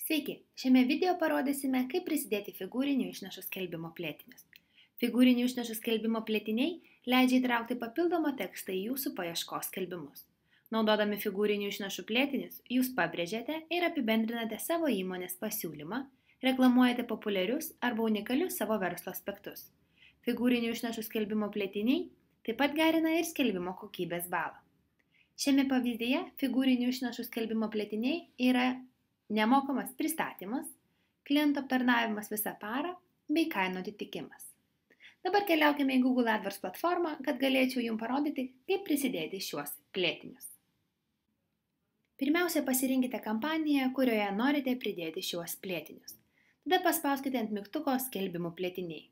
Sveiki, šiame video parodysime, kaip prisidėti figūrinių išnašų skelbimo plėtinius. Figūrinių išnašų skelbimo plėtiniai leidžia įtraukti papildomą tekstą į jūsų paieškos skelbimus. Naudodami figūrinių išnašų plėtinius, jūs pabrėžiate ir apibendrinate savo įmonės pasiūlymą, reklamuojate populiarius arba unikalius savo verslo aspektus. Figūrinių išnašų skelbimo plėtiniai taip pat gerina ir skelbimo kokybės balą. Šiame pavyzdyje figūrinių išnašų skelbimo plėtiniai yra nemokamas pristatymas, klientų aptarnavimas visą parą bei kainų atitikimas. Dabar keliaukime į Google AdWords platformą, kad galėčiau jums parodyti, kaip prisidėti šiuos plėtinius. Pirmiausia, pasirinkite kampaniją, kurioje norite pridėti šiuos plėtinius. Tada paspauskite ant mygtuko skelbimų plėtiniai.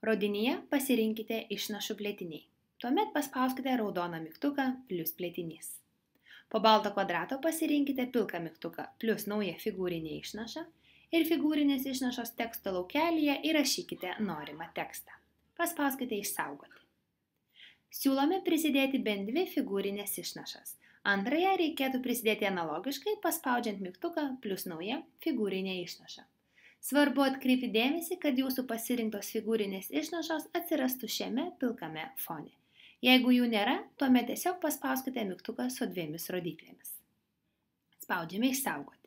Rodinyje pasirinkite išnašų plėtiniai. Tuomet paspauskite raudoną mygtuką plius plėtinys. Po balto kvadrato pasirinkite pilką mygtuką plius naują figūrinę išnašą ir figūrinės išnašos teksto laukelyje įrašykite norimą tekstą. Paspauskite išsaugoti. Siūlome prisidėti bent 2 figūrinės išnašas. Antrąją reikėtų prisidėti analogiškai, paspaudžiant mygtuką plius nauja figūrinė išnaša. Svarbu atkreipti dėmesį, kad jūsų pasirinktos figūrinės išnašos atsirastų šiame pilkame fone. Jeigu jų nėra, tuomet tiesiog paspauskite mygtuką su 2 rodyklėmis. Spaudžiame išsaugoti.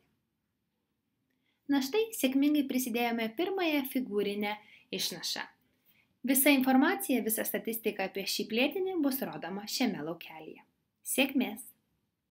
Na štai, sėkmingai prisidėjome pirmąją figūrinę išnašą. Visa informacija, visa statistika apie šį plėtinį bus rodoma šiame laukelyje. Sėkmės!